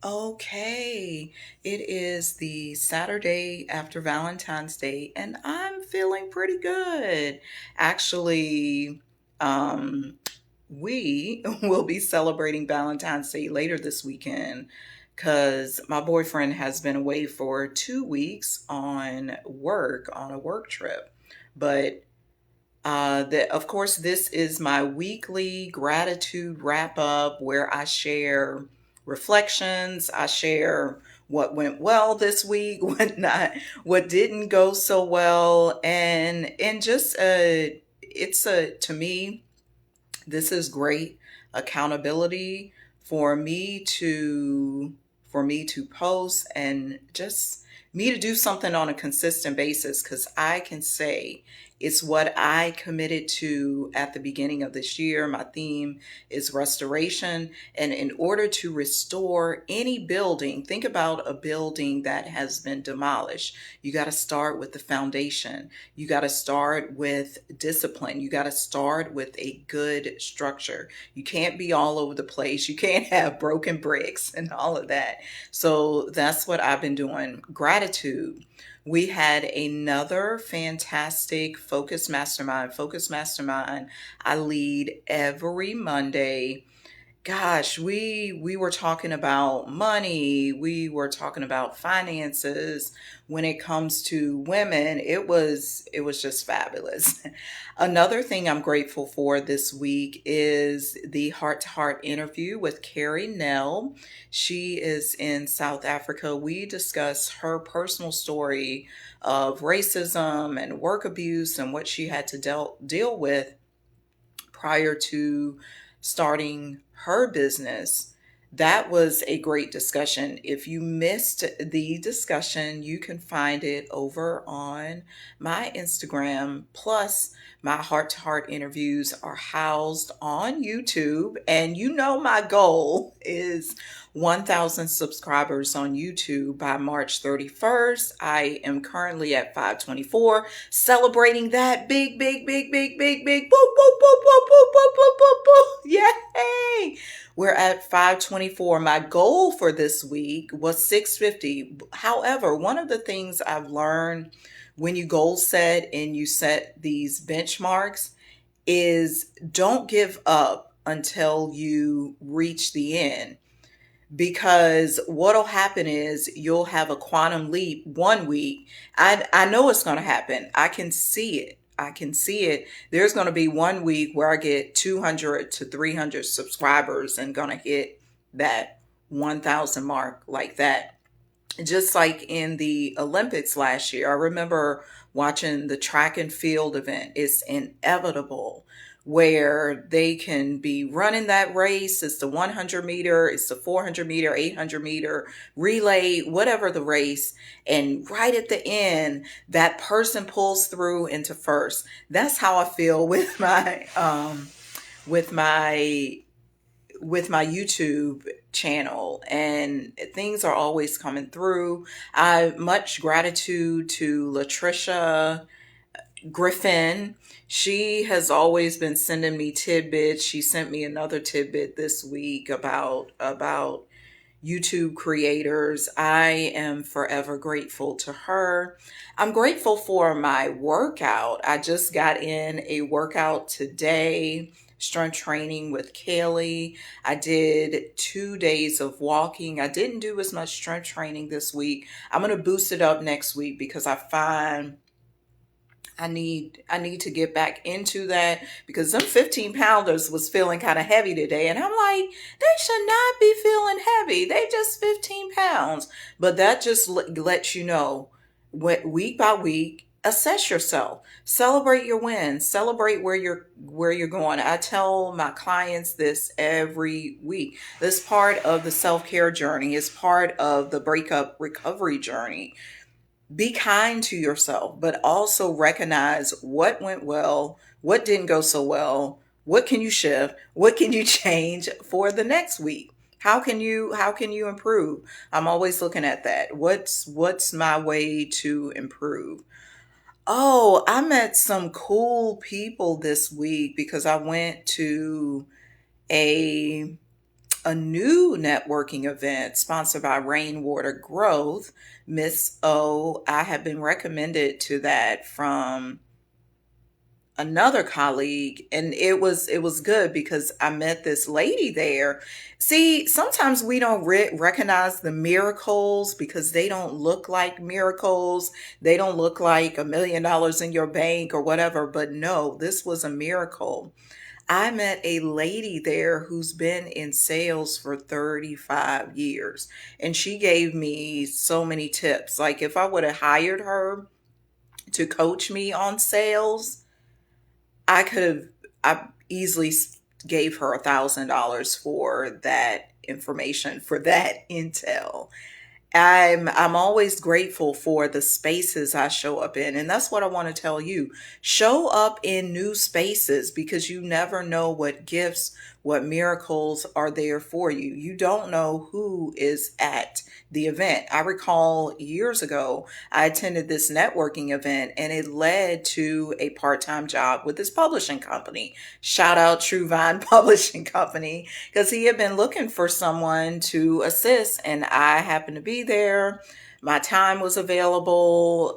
Okay, it is the Saturday after Valentine's Day, and I'm feeling pretty good. Actually, um, we will be celebrating Valentine's Day later this weekend because my boyfriend has been away for 2 weeks on a work trip. But of course, this is my weekly gratitude wrap up where I share reflections. I share what went well this week, what not, what didn't go so well, and just it's a to me this is great accountability for me to post and just me to do something on a consistent basis because I can say it's what I committed to at the beginning of this year. My theme is restoration. And in order to restore any building, think about a building that has been demolished. You got to start with the foundation. You got to start with discipline. You got to start with a good structure. You can't be all over the place. You can't have broken bricks and all of that. So that's what I've been doing. Gratitude. We had another fantastic Focus Mastermind. Focus Mastermind, I lead every Monday. Gosh, we were talking about money, we were talking about finances. When it comes to women, it was just fabulous. Another thing I'm grateful for this week is the heart to heart interview with Carrie Nell. She is in South Africa. We discuss her personal story of racism and work abuse and what she had to deal with prior to starting her business. That was a great discussion. If you missed the discussion, you can find it over on my Instagram. Plus, my heart to heart interviews are housed on YouTube. And you know, my goal is 1,000 subscribers on YouTube by March 31st. I am currently at 524, celebrating that big, big, big, big, big, big, boop, boop, boop, boop, boop, boop, boop, boop, boop. Yay! We're at 524. My goal for this week was 650. However, one of the things I've learned when you goal set and you set these benchmarks is don't give up until you reach the end, because what'll happen is you'll have a quantum leap one week. I know it's going to happen. I can see it. I can see it. There's going to be one week where I get 200 to 300 subscribers and going to hit that 1,000 mark like that. Just like in the Olympics last year, I remember watching the track and field event. It's inevitable where they can be running that race. It's the 100 meter, it's the 400 meter, 800 meter relay, whatever the race. And right at the end, that person pulls through into first. That's how I feel with my YouTube channel, and things are always coming through. I much gratitude to Latricia Griffin. She has always been sending me tidbits. She sent me another tidbit this week about YouTube creators. I am forever grateful to her. I'm grateful for my workout. I just got in a workout today, strength training with Kaylee. I did 2 days of walking. I didn't do as much strength training this week. I'm going to boost it up next week because I find I need to get back into that, because them 15 pounders was feeling kind of heavy today. And I'm like, they should not be feeling heavy. They just 15 pounds. But that just lets you know, week by week, assess yourself, celebrate your wins, celebrate where you're going. I tell my clients this every week. This part of the self-care journey is part of the breakup recovery journey. Be kind to yourself, but also recognize what went well, what didn't go so well, what can you shift, what can you change for the next week. How can you improve? I'm always looking at that. What's my way to improve? Oh, I met some cool people this week because I went to a a new networking event sponsored by Rainwater Growth. Miss O, I have been recommended to that from another colleague, and it was good because I met this lady there. See, sometimes we don't recognize the miracles because they don't look like miracles. They don't look like $1 million in your bank or whatever, but no, this was a miracle. I met a lady there who's been in sales for 35 years, and she gave me so many tips. Like, if I would have hired her to coach me on sales, I could have, I easily gave her $1,000 for that information, for that intel. I'm always grateful for the spaces I show up in. And that's what I want to tell you. Show up in new spaces because you never know what gifts, what miracles are there for you. You don't know who is at the event. I recall years ago, I attended this networking event and it led to a part-time job with this publishing company. Shout out True Vine Publishing Company, because he had been looking for someone to assist, and I happened to be there. My time was available.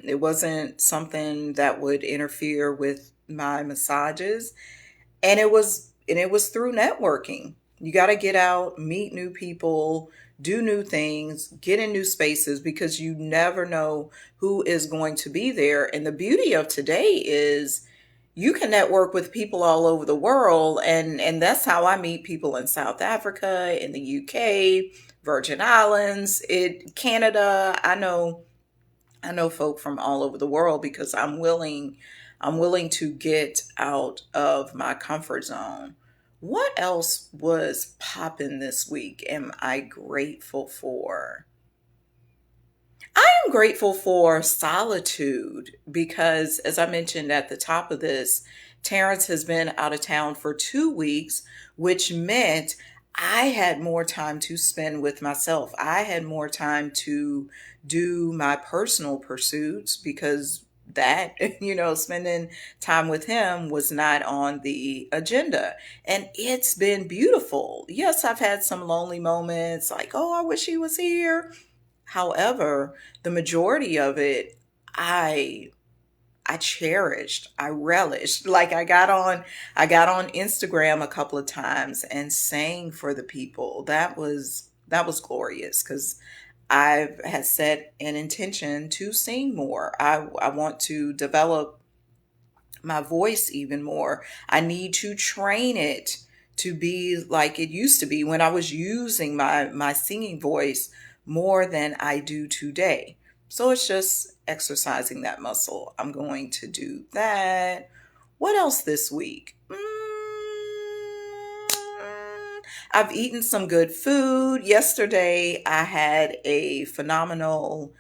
It wasn't something that would interfere with my massages, and it was through networking. You got to get out, meet new people, do new things, get in new spaces because you never know who is going to be there. And the beauty of today is you can network with people all over the world, and that's how I meet people in South Africa, in the UK, Virgin Islands, Canada. I know folk from all over the world because I'm willing to get out of my comfort zone. What else was popping this week? Am I grateful for? I am grateful for solitude because, as I mentioned at the top of this, Terrence has been out of town for 2 weeks, which meant I had more time to spend with myself. I had more time to do my personal pursuits because that, spending time with him was not on the agenda. And it's been beautiful. Yes, I've had some lonely moments like, oh, I wish he was here. However, the majority of it, I I cherished, I relished. Like, I got on Instagram a couple of times and sang for the people. That was glorious because I've had set an intention to sing more. I want to develop my voice even more. I need to train it to be like it used to be when I was using my singing voice more than I do today. So it's just exercising that muscle. I'm going to do that. What else this week? I've eaten some good food. Yesterday, I had a phenomenal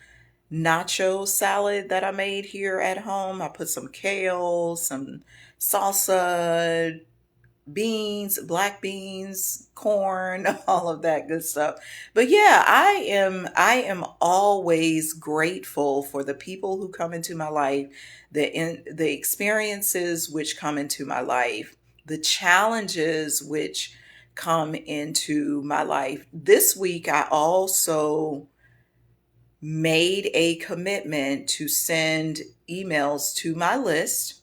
nacho salad that I made here at home. I put some kale, some salsa, beans, black beans, corn, all of that good stuff. But yeah, I am always grateful for the people who come into my life, the experiences which come into my life, the challenges which come into my life. This week I also made a commitment to send emails to my list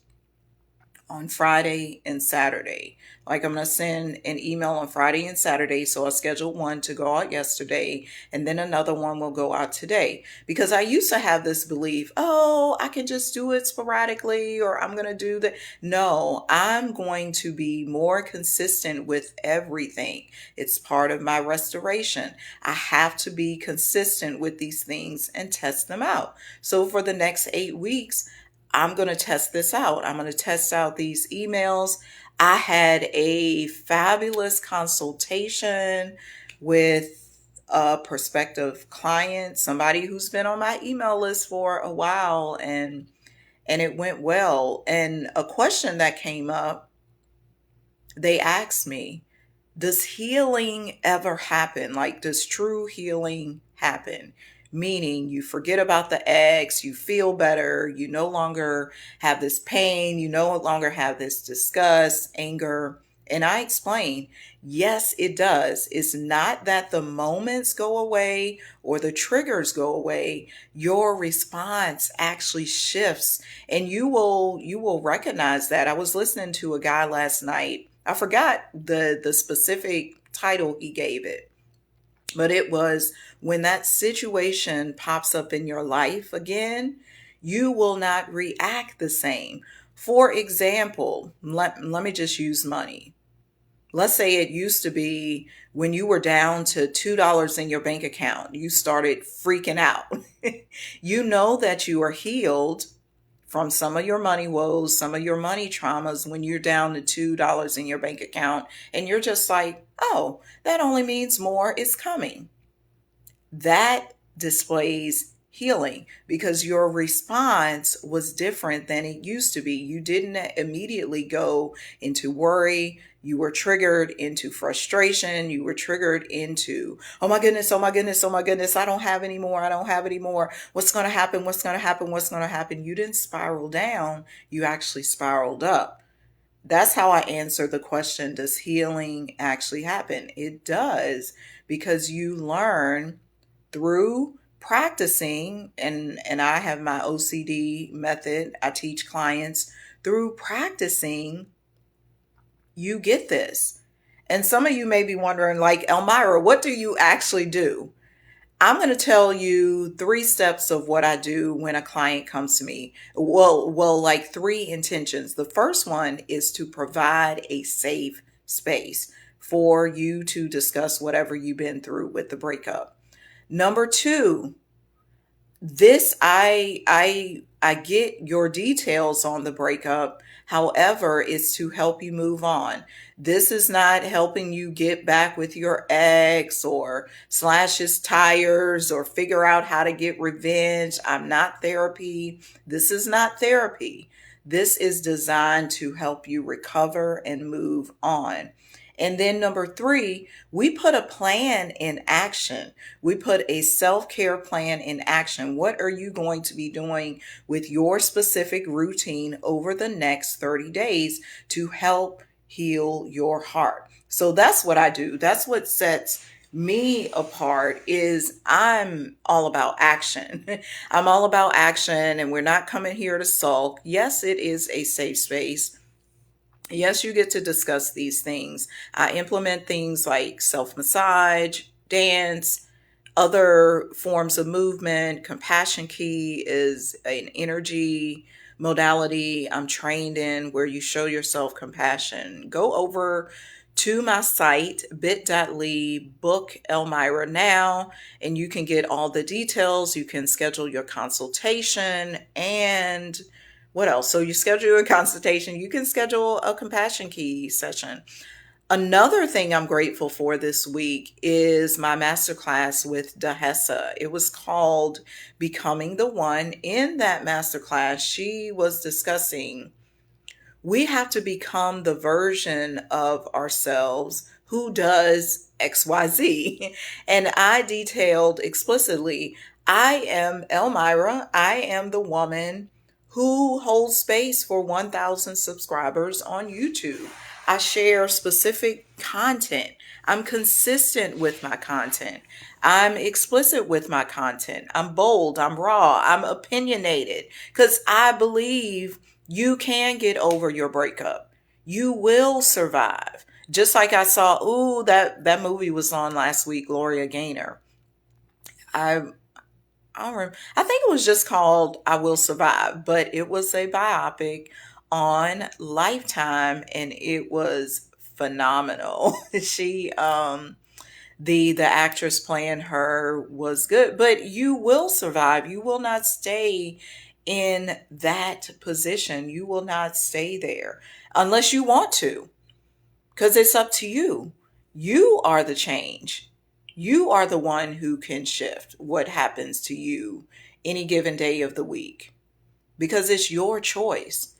on Friday and Saturday. Like, I'm going to send an email on Friday and Saturday. So I scheduled one to go out yesterday, and then another one will go out today. Because I used to have this belief, oh, I can just do it sporadically, or I'm going to do that. No, I'm going to be more consistent with everything. It's part of my restoration. I have to be consistent with these things and test them out. So for the next 8 weeks, I'm going to test this out. I'm going to test out these emails. I had a fabulous consultation with a prospective client, somebody who's been on my email list for a while, and it went well. And a question that came up, they asked me, does healing ever happen? Like, does true healing happen? Meaning, you forget about the ex, you feel better, you no longer have this pain, you no longer have this disgust, anger, And I explain, yes, it does. It's not that the moments go away or the triggers go away. Your response actually shifts, and you will recognize that. I was listening to a guy last night. I forgot the specific title he gave it, but it was, when that situation pops up in your life again, you will not react the same. For example, let me just use money. Let's say it used to be when you were down to $2 in your bank account, you started freaking out. You know that you are healed from some of your money woes, some of your money traumas when you're down to $2 in your bank account, and you're just like, oh, that only means more is coming. That displays healing because your response was different than it used to be. You didn't immediately go into worry. You were triggered into frustration. You were triggered into, oh my goodness, oh my goodness, oh my goodness, I don't have any more. I don't have any more. What's going to happen? What's going to happen? What's going to happen? You didn't spiral down. You actually spiraled up. That's how I answer the question, does healing actually happen? It does, because you learn through practicing, and I have my OCD method. I teach clients through practicing, you get this. And some of you may be wondering, like, Elmira, what do you actually do? I'm going to tell you 3 steps of what I do when a client comes to me. Well, like 3 intentions. The first one is to provide a safe space for you to discuss whatever you've been through with the breakup. Number 2, this I get your details on the breakup. However, it's to help you move on. This is not helping you get back with your ex or slash his tires or figure out how to get revenge. I'm not therapy. This is not therapy. This is designed to help you recover and move on. And then number 3, we put a plan in action. We put a self-care plan in action. What are you going to be doing with your specific routine over the next 30 days to help heal your heart? So that's what I do. That's what sets me apart, is I'm all about action. I'm all about action, and we're not coming here to sulk. Yes, it is a safe space. Yes, you get to discuss these things. I implement things like self massage, dance, other forms of movement. Compassion Key is an energy modality I'm trained in where you show yourself compassion. Go over to my site, bit.ly, book Elmira now, and you can get all the details. You can schedule your consultation, and what else? So you schedule a consultation, you can schedule a Compassion Key session. Another thing I'm grateful for this week is my masterclass with Dahessa. It was called Becoming the One. In that masterclass, she was discussing we have to become the version of ourselves who does XYZ. And I detailed explicitly, I am Elmira. I am the woman who holds space for 1,000 subscribers on YouTube. I share specific content. I'm consistent with my content. I'm explicit with my content. I'm bold. I'm raw. I'm opinionated because I believe you can get over your breakup. You will survive. Just like I saw, that movie was on last week, Gloria Gaynor. I I don't remember. I think it was just called I Will Survive, but it was a biopic on Lifetime, and it was phenomenal. She the actress playing her was good, but you will survive. You will not stay in that position. You will not stay there unless you want to, because it's up to you. You are the change. You are the one who can shift what happens to you any given day of the week because it's your choice.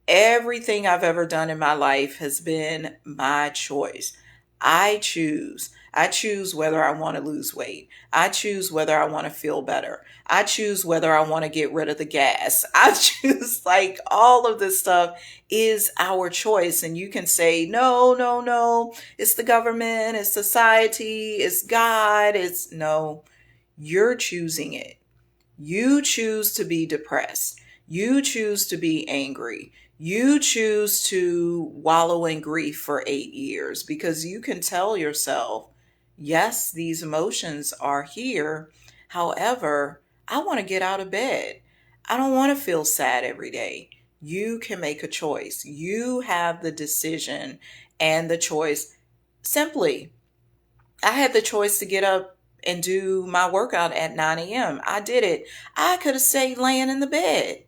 Everything I've ever done in my life has been my choice. I choose. I choose whether I want to lose weight. I choose whether I want to feel better. I choose whether I want to get rid of the gas. I choose, like, all of this stuff is our choice. And you can say, no, no, no, it's the government, it's society, it's God, it's no, you're choosing it. You choose to be depressed. You choose to be angry. You choose to wallow in grief for 8 years because you can tell yourself, yes, these emotions are here. However, I want to get out of bed. I don't want to feel sad every day. You can make a choice. You have the decision and the choice. Simply, I had the choice to get up and do my workout at 9 a.m. I did it. I could have stayed laying in the bed,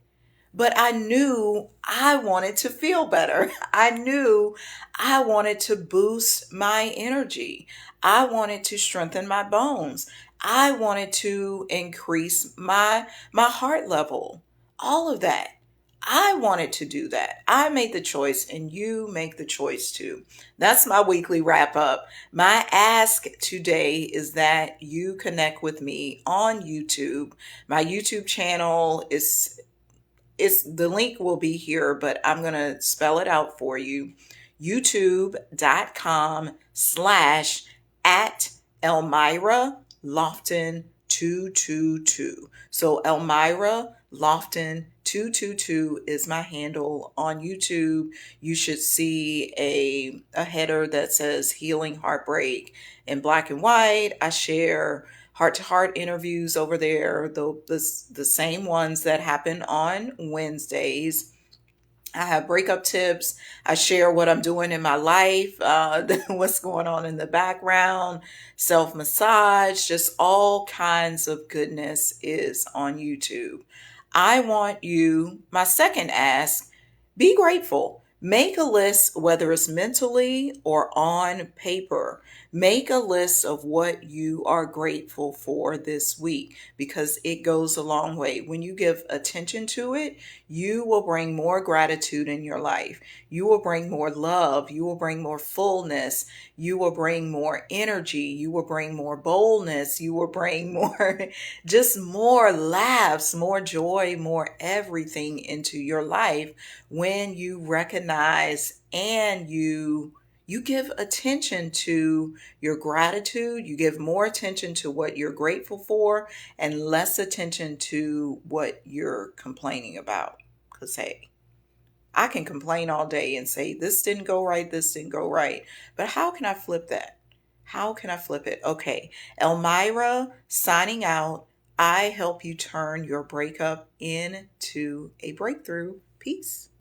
but I knew I wanted to feel better. I knew I wanted to boost my energy. I wanted to strengthen my bones. I wanted to increase my heart level. All of that. I wanted to do that. I made the choice and you make the choice too. That's my weekly wrap up. My ask today is that you connect with me on YouTube. My YouTube channel is it's the link will be here, but I'm going to spell it out for you. YouTube.com/at Elmira Lofton 222. So Elmira Lofton 222 is my handle on YouTube. You should see a header that says Healing Heartbreak in black and white. I share heart to heart interviews over there, the same ones that happen on Wednesdays. I have breakup tips. I share what I'm doing in my life, what's going on in the background, self massage, just all kinds of goodness is on YouTube. I want you, my second ask, be grateful. Make a list, whether it's mentally or on paper. Make a list of what you are grateful for this week because it goes a long way. When you give attention to it, you will bring more gratitude in your life. You will bring more love. You will bring more fullness. You will bring more energy. You will bring more boldness. You will bring more, just more laughs, more joy, more everything into your life when you recognize and you give attention to your gratitude, you give more attention to what you're grateful for and less attention to what you're complaining about. Because, hey, I can complain all day and say, this didn't go right, this didn't go right. But how can I flip that? How can I flip it? Okay, Elmira signing out. I help you turn your breakup into a breakthrough. Peace.